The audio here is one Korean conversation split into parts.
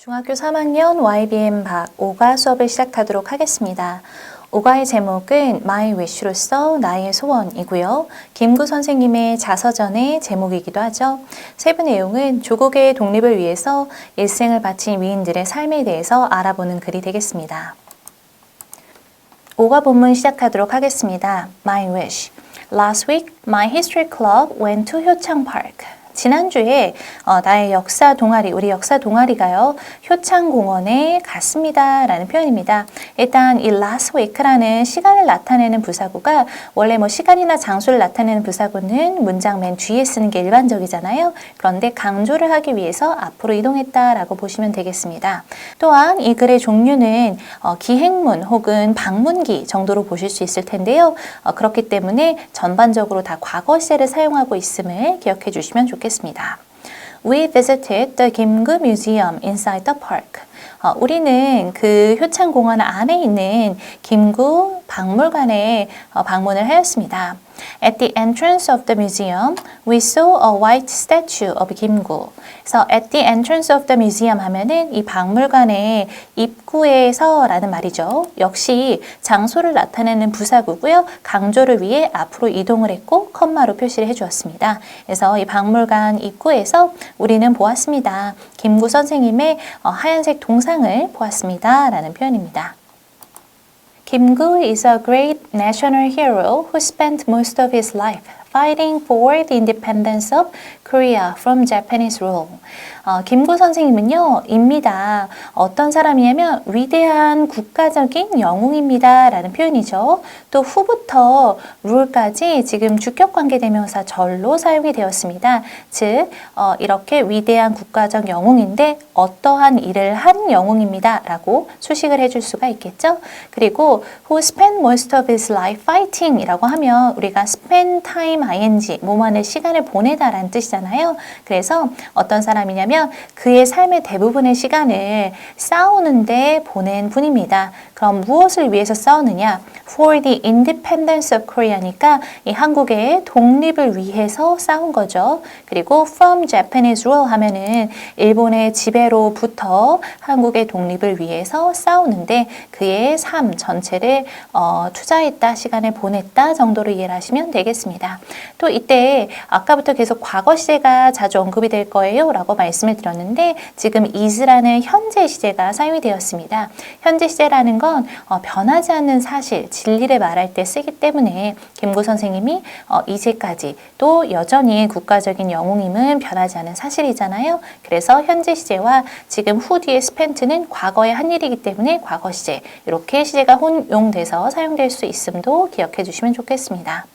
중학교 3학년 YBM 박 5가 수업을 시작하도록 하겠습니다. 5가의 제목은 My Wish로서 나의 소원이고요. 김구 선생님의 자서전의 제목이기도 하죠. 세부 내용은 조국의 독립을 위해서 일생을 바친 위인들의 삶에 대해서 알아보는 글이 되겠습니다. 5가 본문 시작하도록 하겠습니다. My Wish. Last week, my history club went to 효창 Park. 지난주에 나의 역사 동아리, 우리 역사 동아리가요, 효창공원에 갔습니다 라는 표현입니다. 일단 이 last week라는 시간을 나타내는 부사구가 원래 시간이나 장소를 나타내는 부사구는 문장 맨 뒤에 쓰는 게 일반적이잖아요. 그런데 강조를 하기 위해서 앞으로 이동했다라고 보시면 되겠습니다. 또한 이 글의 종류는 기행문 혹은 방문기 정도로 보실 수 있을 텐데요. 그렇기 때문에 전반적으로 다 과거 시제를 사용하고 있음을 기억해 주시면 좋겠습니다. We visited the 김구 Museum inside the park. 우리는 그 효창공원 안에 있는 김구 박물관에 방문을 하였습니다. At the entrance of the museum, we saw a white statue of 김구. 그래서 at the entrance of the museum 하면은 이 박물관의 입구에서라는 말이죠. 역시 장소를 나타내는 부사구고요. 강조를 위해 앞으로 이동을 했고 컴마로 표시를 해주었습니다. 그래서 이 박물관 입구에서 우리는 보았습니다. 김구 선생님의 하얀색 동상을 보았습니다. 라는 표현입니다. 김구 is a great national hero who spent most of his life fighting for the independence of Korea from Japanese rule. 김구 선생님은요, 입니다. 어떤 사람이냐면 위대한 국가적인 영웅입니다 라는 표현이죠. 또 후부터 룰까지 지금 주격관계대명사 절로 사용이 되었습니다. 즉 이렇게 위대한 국가적 영웅인데 어떠한 일을 한 영웅입니다 라고 수식을 해줄 수가 있겠죠. 그리고 who spent most of his life fighting 이라고 하면 우리가 spend time ing 뭐만의 시간을 보내다 라는 뜻이잖아요. 그래서 어떤 사람이냐면 그의 삶의 대부분의 시간을 싸우는데 보낸 분입니다. 그럼 무엇을 위해서 싸우느냐? For the independence of Korea니까 이 한국의 독립을 위해서 싸운 거죠. 그리고 from Japanese rule 하면은 일본의 지배로부터 한국의 독립을 위해서 싸우는데 그의 삶 전체를 투자했다, 시간을 보냈다 정도로 이해를 하시면 되겠습니다. 또 이때 아까부터 계속 과거 시제가 자주 언급이 될 거예요 라고 말씀을 드렸는데 지금 is라는 현재 시제가 사용이 되었습니다. 현재 시제라는 건 변하지 않는 사실, 진리를 말할 때 쓰기 때문에 김구 선생님이 이제까지 또 여전히 국가적인 영웅임은 변하지 않은 사실이잖아요. 그래서 현재 시제와 지금 후 뒤에 spent는 과거의 한 일이기 때문에 과거 시제, 이렇게 시제가 혼용돼서 사용될 수 있음도 기억해 주시면 좋겠습니다.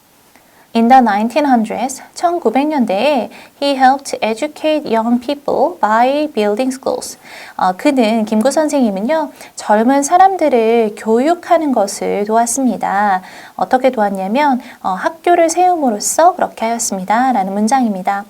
In the 1900s, 1900년대에 he helped educate young people by building schools. 그는 김구 선생님은요, 젊은 사람들을 교육하는 것을 도왔습니다. 어떻게 도왔냐면 학교를 세움으로써 그렇게 하였습니다. 라는 문장입니다.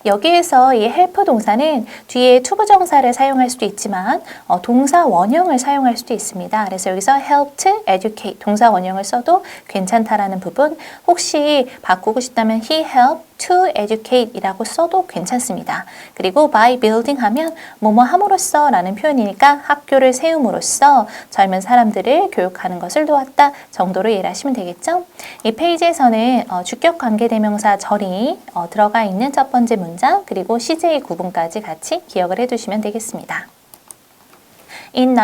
여기에서 이 help 동사는 뒤에 투부정사를 사용할 수도 있지만 동사 원형을 사용할 수도 있습니다. 그래서 여기서 helped educate 동사 원형을 써도 괜찮다라는 부분, 혹시 바꾸고 싶다면 he helped to educate 이라고 써도 괜찮습니다. 그리고 by building 하면 뭐뭐 함으로써 라는 표현이니까 학교를 세움으로써 젊은 사람들을 교육하는 것을 도왔다 정도로 이해를 하시면 되겠죠? 이 페이지에서는 주격관계대명사 절이 들어가 있는 첫 번째 문장 그리고 시제의 구분까지 같이 기억을 해두시면 되겠습니다. In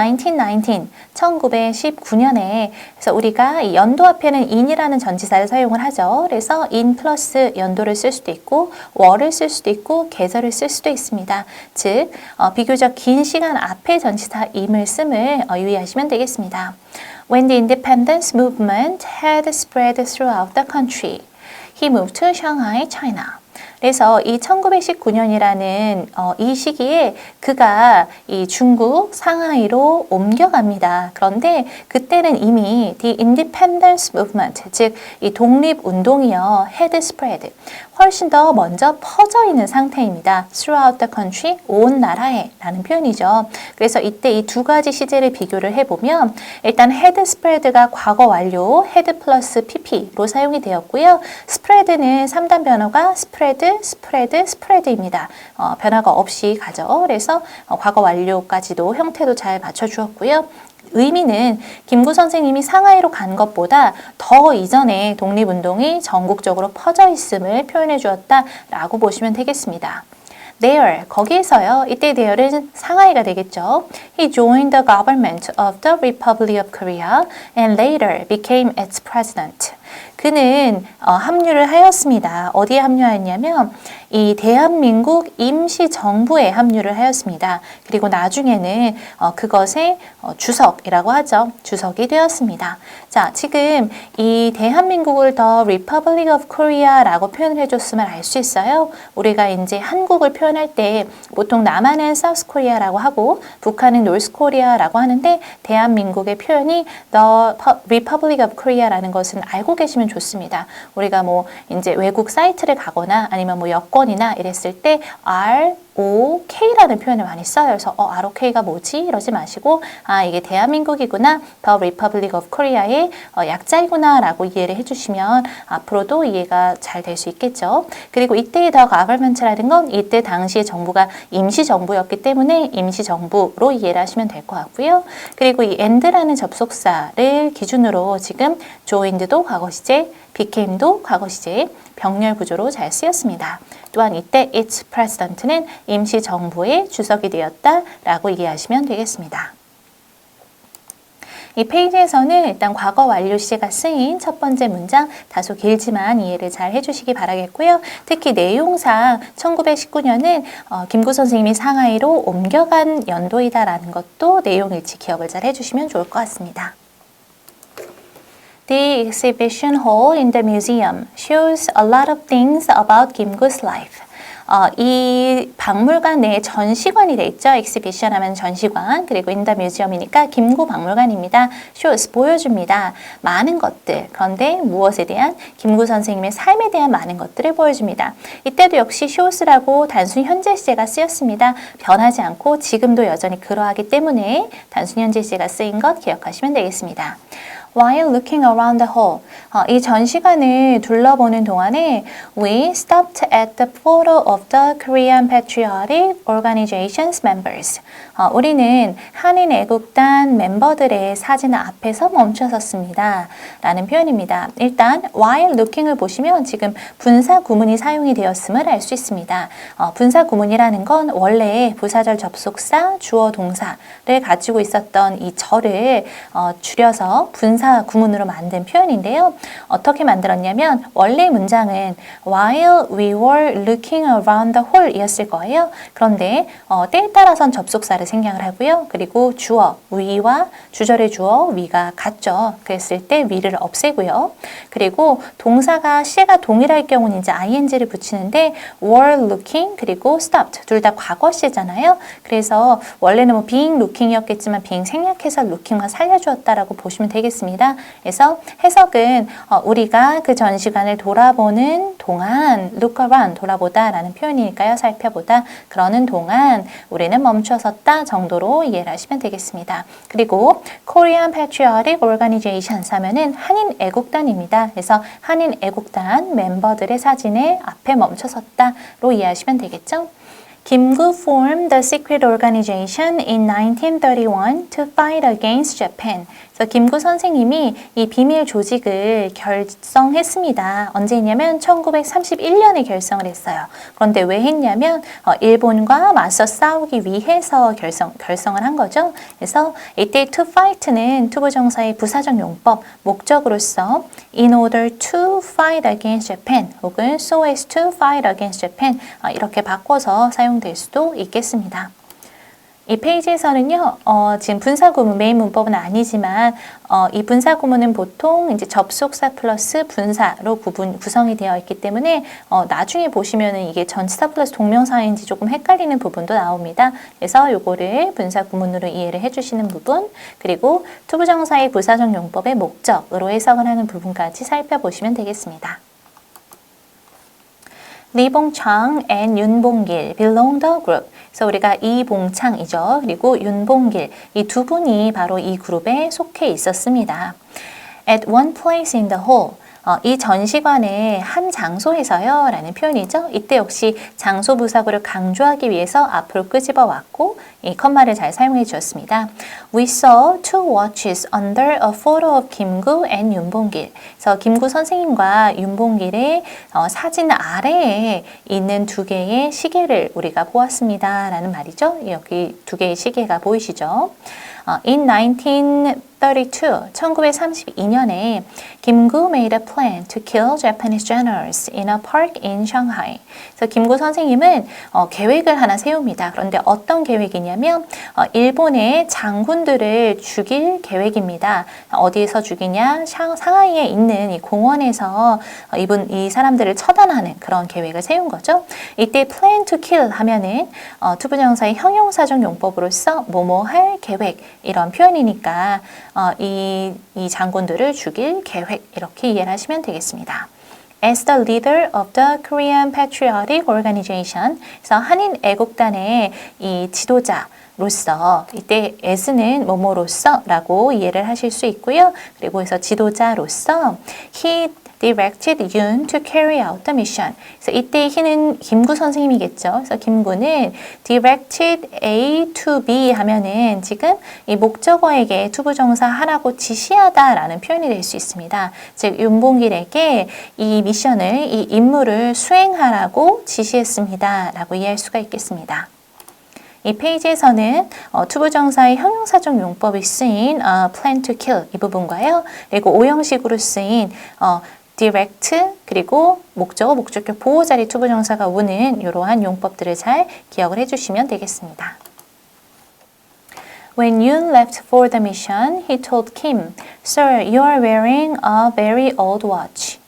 1919년에 그래서 우리가 이 연도 앞에는 in이라는 전치사를 사용을 하죠. 그래서 in 플러스 연도를 쓸 수도 있고 월을 쓸 수도 있고 계절을 쓸 수도 있습니다. 즉 비교적 긴 시간 앞에 전치사 im을 씀을 유의하시면 되겠습니다. When the independence movement had spread throughout the country, he moved to Shanghai, China. 그래서 이 1919년이라는 이 시기에 그가 이 중국 상하이로 옮겨갑니다. 그런데 그때는 이미 the independence movement, 즉 이 독립운동이요, had spread, 훨씬 더 먼저 퍼져 있는 상태입니다. throughout the country, 온 나라에 라는 표현이죠. 그래서 이때 이 두 가지 시제를 비교를 해보면 일단 had spread가 과거 완료, had 플러스 pp로 사용이 되었고요. spread는 3단 변화가 spread입니다. 변화가 없이 가죠. 그래서 과거 완료까지도 형태도 잘 맞춰주었고요. 의미는 김구 선생님이 상하이로 간 것보다 더 이전에 독립운동이 전국적으로 퍼져 있음을 표현해 주었다라고 보시면 되겠습니다. There, 거기에서요. 이때 there는 상하이가 되겠죠. He joined the government of the Republic of Korea and later became its president. 그는 합류를 하였습니다. 어디에 합류하였냐면 이 대한민국 임시정부에 합류를 하였습니다. 그리고 나중에는 그것의 주석이라고 하죠. 주석이 되었습니다. 자, 지금 이 대한민국을 The Republic of Korea라고 표현을 해줬음을 알 수 있어요. 우리가 이제 한국을 표현할 때 보통 남한은 South Korea라고 하고 북한은 North Korea라고 하는데 대한민국의 표현이 The Republic of Korea라는 것은 알고 계시면 좋습니다. 우리가 뭐 이제 외국 사이트를 가거나 아니면 뭐 여권이나 이랬을 때 ROK라는 표현을 많이 써요. 그래서 ROK가 뭐지? 이러지 마시고 이게 대한민국이구나. The Republic of Korea의 약자이구나 라고 이해를 해주시면 앞으로도 이해가 잘 될 수 있겠죠. 그리고 이때의 The Government라는 건 이때 당시의 정부가 임시정부였기 때문에 임시정부로 이해를 하시면 될 것 같고요. 그리고 이 and라는 접속사를 기준으로 지금 joined도 과거시제, became도 과거시제, 병렬 구조로 잘 쓰였습니다. 또한 이때 its president는 임시정부의 주석이 되었다라고 이해하시면 되겠습니다. 이 페이지에서는 일단 과거 완료 시제가 쓰인 첫 번째 문장 다소 길지만 이해를 잘 해주시기 바라겠고요. 특히 내용상 1919년은 김구 선생님이 상하이로 옮겨간 연도이다라는 것도 내용일치 기억을 잘 해주시면 좋을 것 같습니다. The exhibition hall in the museum shows a lot of things about 김구's life. 이 박물관 내에 전시관이 돼 있죠. exhibition 하면 전시관, 그리고 in the museum이니까 김구 박물관입니다. shows, 보여줍니다. 많은 것들, 그런데 무엇에 대한? 김구 선생님의 삶에 대한 많은 것들을 보여줍니다. 이때도 역시 shows라고 단순 현재 시제가 쓰였습니다. 변하지 않고 지금도 여전히 그러하기 때문에 단순 현재 시제가 쓰인 것 기억하시면 되겠습니다. While looking around the hall, 이 전시관을 둘러보는 동안에 we stopped at the photo of the Korean Patriotic Organization's members. 우리는 한인 애국단 멤버들의 사진 앞에서 멈춰섰습니다. 라는 표현입니다. 일단 while looking을 보시면 지금 분사 구문이 사용이 되었음을 알 수 있습니다. 분사 구문이라는 건 원래 부사절 접속사, 주어, 동사를 가지고 있었던 이 절을 줄여서 분사 구문으로 만든 표현인데요. 어떻게 만들었냐면 원래 문장은 while we were looking around the hall 이었을 거예요. 그런데 때에 따라선 접속사를 생략을 하고요. 그리고 주어, we와 주절의 주어, we가 같죠. 그랬을 때 we를 없애고요. 그리고 동사가 시제가 동일할 경우는 이제 ing를 붙이는데 were looking 그리고 stopped 둘 다 과거 시제잖아요. 그래서 원래는 뭐 being looking이었겠지만 being 생략해서 looking만 살려주었다라고 보시면 되겠습니다. 그래서 해석은 우리가 그 전시관을 돌아보는 동안 look around 돌아보다 라는 표현이니까요. 살펴보다 그러는 동안 우리는 멈춰섰다 정도로 이해를 하시면 되겠습니다. 그리고 Korean Patriotic Organization 하면은 한인 애국단입니다. 그래서 한인 애국단 멤버들의 사진에 앞에 멈춰섰다로 이해하시면 되겠죠. 김구 formed the secret organization in 1931 to fight against Japan. 그래서 김구 선생님이 이 비밀 조직을 결성했습니다. 언제 했냐면 1931년에 결성을 했어요. 그런데 왜 했냐면 일본과 맞서 싸우기 위해서 결성을 한 거죠. 그래서 이때 to fight는 투부정사의 부사적 용법, 목적으로서 in order to fight against Japan 혹은 so as to fight against Japan 이렇게 바꿔서 사용될 수도 있겠습니다. 이 페이지에서는요, 지금 분사구문, 메인 문법은 아니지만, 이 분사구문은 보통 이제 접속사 플러스 분사로 구성이 되어 있기 때문에, 나중에 보시면은 이게 전치사 플러스 동명사인지 조금 헷갈리는 부분도 나옵니다. 그래서 요거를 분사구문으로 이해를 해주시는 부분, 그리고 투부정사의 부사적 용법의 목적으로 해석을 하는 부분까지 살펴보시면 되겠습니다. 리봉창 and 윤봉길 belong the group. 그래서 우리가 이봉창이죠. 그리고 윤봉길 이 두 분이 바로 이 그룹에 속해 있었습니다. At one place in the hall. 이 전시관의 한 장소에서요 라는 표현이죠. 이때 역시 장소 부사구를 강조하기 위해서 앞으로 끄집어 왔고 이 컴마를 잘 사용해 주었습니다. We saw two watches under a photo of 김구 and 윤봉길. 그래서 김구 선생님과 윤봉길의 사진 아래에 있는 두 개의 시계를 우리가 보았습니다 라는 말이죠. 여기 두 개의 시계가 보이시죠? In 1932년에 김구 made a plan to kill Japanese generals in a park in Shanghai. 그래서 김구 선생님은 계획을 하나 세웁니다. 그런데 어떤 계획이냐면 일본의 장군들을 죽일 계획입니다. 어디에서 죽이냐? 상하이에 있는 이 공원에서 이 사람들을 처단하는 그런 계획을 세운 거죠. 이때 plan to kill 하면은 투부정사의 형용사적 용법으로서 뭐뭐 할 계획 이런 표현이니까 이 장군들을 죽일 계획 이렇게 이해를 하시면 되겠습니다. As the leader of the Korean Patriotic Organization, 그래서 한인 애국단의 이 지도자로서 이때 as는 뭐뭐로서라고 이해를 하실 수 있고요. 그리고 그래서 지도자로서 he directed Yoon to carry out the mission. 그래서 이때 he는 김구 선생님이겠죠. 그래서 김구는 directed A to B 하면은 지금 이 목적어에게 투부정사 하라고 지시하다라는 표현이 될 수 있습니다. 즉 윤봉길에게 이 미션을 이 임무를 수행하라고 지시했습니다. 라고 이해할 수가 있겠습니다. 이 페이지에서는 투부정사의 형용사적 용법이 쓰인 plan to kill 이 부분과요. 그리고 오형식으로 쓰인 direct 그리고 목적어, 목적격 보호자리 투부정사가 오는 이러한 용법들을 잘 기억을 해주시면 되겠습니다. When Yoon left for the mission, he told Kim, "Sir, you are wearing a very old watch."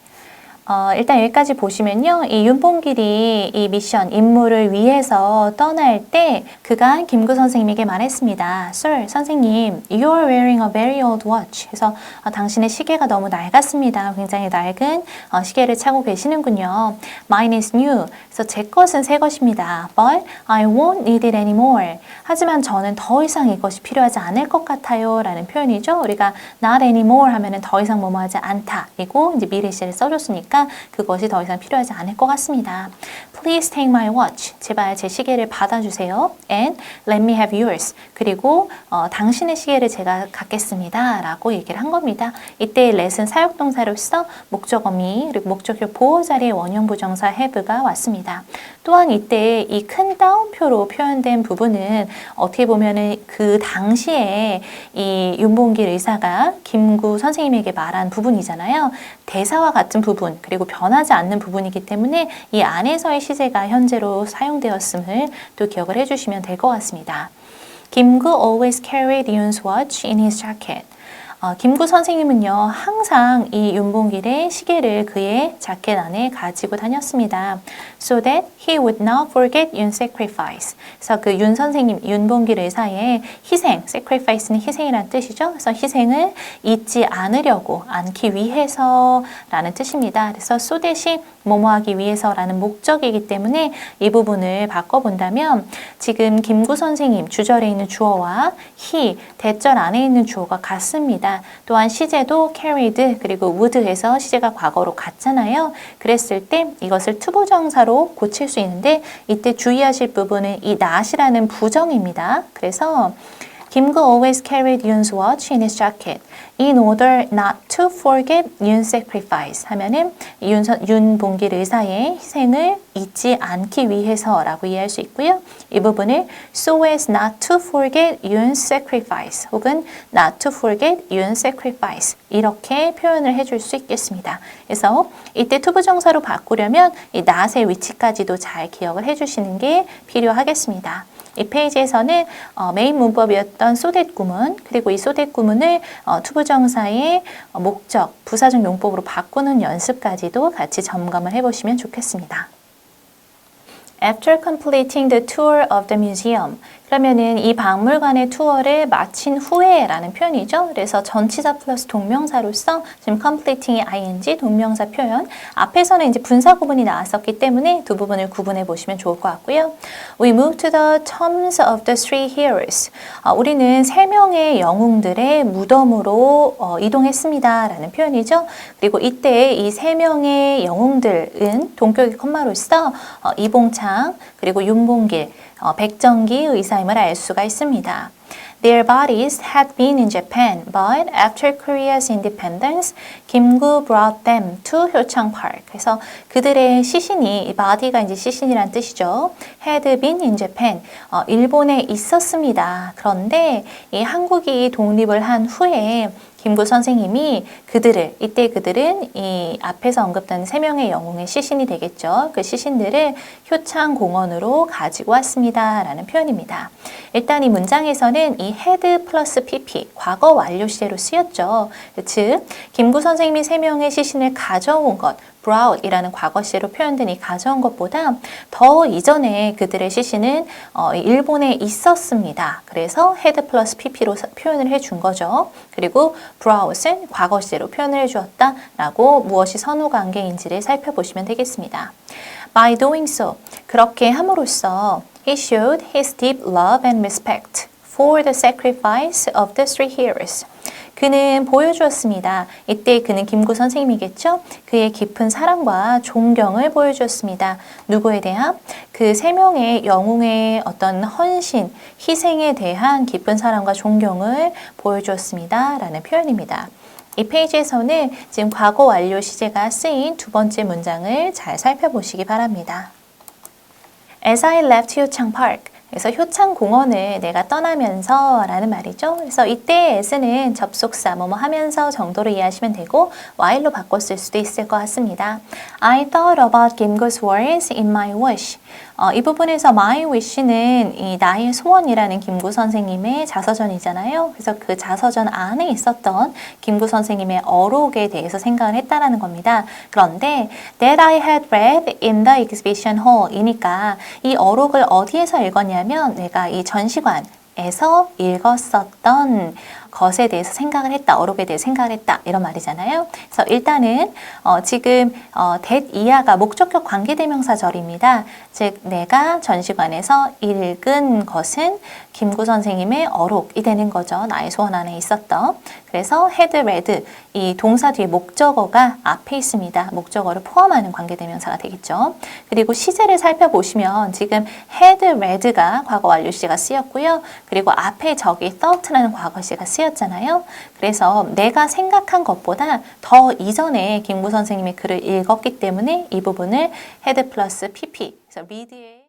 일단 여기까지 보시면요. 이 윤봉길이 이 미션, 임무를 위해서 떠날 때 그가 김구 선생님에게 말했습니다. Sir, 선생님, you are wearing a very old watch. 그래서 당신의 시계가 너무 낡았습니다. 굉장히 낡은 시계를 차고 계시는군요. Mine is new. 그래서 제 것은 새 것입니다. But I won't need it anymore. 하지만 저는 더 이상 이것이 필요하지 않을 것 같아요. 라는 표현이죠. 우리가 not anymore 하면은 더 이상 뭐뭐하지 않다. 그리고 이제 미래 시를 써줬으니까 그것이 더 이상 필요하지 않을 것 같습니다. Please take my watch. 제발 제 시계를 받아주세요. And let me have yours. 그리고 당신의 시계를 제가 갖겠습니다. 라고 얘기를 한 겁니다. 이때 let은 사역동사로서 목적어 me 그리고 목적어 보호 자리에 원형 부정사 have가 왔습니다. 또한 이때 이 큰 따옴표로 표현된 부분은 어떻게 보면은 그 당시에 이 윤봉길 의사가 김구 선생님에게 말한 부분이잖아요. 대사와 같은 부분 그리고 변하지 않는 부분이기 때문에 이 안에서의 시제가 현재로 사용되었음을 또 기억을 해주시면 될 것 같습니다. 김구 always carried Yoon's watch in his jacket. 김구 선생님은요 항상 이 윤봉길의 시계를 그의 자켓 안에 가지고 다녔습니다. So that he would not forget Yoon's sacrifice. 그래서 그 윤 선생님, 윤봉길 의사의 희생, sacrifice는 희생이라는 뜻이죠. 그래서 희생을 잊지 않기 위해서라는 뜻입니다. 그래서 so that이 뭐뭐하기 위해서라는 목적이기 때문에 이 부분을 바꿔본다면 지금 김구 선생님 주절에 있는 주어와 he, 대절 안에 있는 주어가 같습니다. 또한 시제도 carried 그리고 would 해서 시제가 과거로 같잖아요. 그랬을 때 이것을 투부정사로 고칠 수 있는데 이때 주의하실 부분은 이 not이라는 부정입니다. 그래서 김구 always carried Yoon's watch in his jacket in order not to forget Yoon's sacrifice 하면은 윤봉길 의사의 희생을 잊지 않기 위해서라고 이해할 수 있고요. 이 부분을 so as not to forget Yoon's sacrifice 혹은 not to forget Yoon's sacrifice 이렇게 표현을 해줄 수 있겠습니다. 그래서 이때 투부정사로 바꾸려면 이 not의 위치까지도 잘 기억을 해주시는 게 필요하겠습니다. 이 페이지에서는 메인 문법이었던 so that 구문 그리고 이 so that 구문을 투부정사의 목적, 부사적 용법으로 바꾸는 연습까지도 같이 점검을 해보시면 좋겠습니다. After completing the tour of the museum, 그러면은 이 박물관의 투어를 마친 후에라는 표현이죠. 그래서 전치사 플러스 동명사로서 지금 completing이 ing 동명사 표현. 앞에서는 이제 분사 구분이 나왔었기 때문에 두 부분을 구분해 보시면 좋을 것 같고요. We moved to the tombs of the three heroes. 우리는 세 명의 영웅들의 무덤으로 이동했습니다. 라는 표현이죠. 그리고 이때 이 세 명의 영웅들은 동격의 콤마로서 이봉창, 그리고 윤봉길, 백정기 의사임을 알 수가 있습니다. Their bodies had been in Japan, but after Korea's independence, 김구 brought them to 효창 Park. 그래서 그들의 시신이, body가 이제 시신이란 뜻이죠. had been in Japan, 일본에 있었습니다. 그런데 이 한국이 독립을 한 후에 김구 선생님이 이때 그들은 이 앞에서 언급된 세 명의 영웅의 시신이 되겠죠. 그 시신들을 효창공원으로 가지고 왔습니다. 라는 표현입니다. 일단 이 문장에서는 이 had 플러스 pp, 과거 완료 시제로 쓰였죠. 즉, 김구 선생님이 세 명의 시신을 가져온 것, brought 이라는 과거 시제로 표현된 이 가져온 것보다 더 이전에 그들의 시신은 일본에 있었습니다. 그래서 had 플러스 pp로 표현을 해준 거죠. 그리고 brought은 과거 시제로 표현을 해주었다 라고 무엇이 선후 관계인지를 살펴보시면 되겠습니다. By doing so, 그렇게 함으로써 he showed his deep love and respect for the sacrifice of the three heroes. 그는 보여주었습니다. 이때 그는 김구 선생님이겠죠? 그의 깊은 사랑과 존경을 보여주었습니다. 누구에 대한? 그 세 명의 영웅의 어떤 헌신, 희생에 대한 깊은 사랑과 존경을 보여주었습니다. 라는 표현입니다. 이 페이지에서는 지금 과거 완료 시제가 쓰인 두 번째 문장을 잘 살펴보시기 바랍니다. As I left 효창 Park, 그래서 효창공원을 내가 떠나면서 라는 말이죠. 그래서 이때 as는 접속사 뭐뭐 하면서 정도로 이해하시면 되고 while로 바꿨을 수도 있을 것 같습니다. I thought about 김구's words in my wish. 이 부분에서 my wish는 이 나의 소원이라는 김구 선생님의 자서전이잖아요. 그래서 그 자서전 안에 있었던 김구 선생님의 어록에 대해서 생각을 했다라는 겁니다. 그런데 that I had read in the exhibition hall 이니까 이 어록을 어디에서 읽었냐면 내가 이 전시관에서 읽었었던 것에 대해서 생각을 했다, 어록에 대해서 생각을 했다 이런 말이잖아요. 그래서 일단은 지금 that 이하가 목적격 관계대명사절입니다. 즉 내가 전시관에서 읽은 것은 김구 선생님의 어록이 되는 거죠. 나의 소원 안에 있었던. 그래서 had read 이 동사 뒤에 목적어가 앞에 있습니다. 목적어를 포함하는 관계대명사가 되겠죠. 그리고 시제를 살펴보시면 지금 had read가 과거 완료 시제가 쓰였고요. 그리고 앞에 저기 thought라는 과거 시제가 쓰였잖아요. 그래서 내가 생각한 것보다 더 이전에 김구 선생님의 글을 읽었기 때문에 이 부분을 had 플러스 pp, 그래서 read의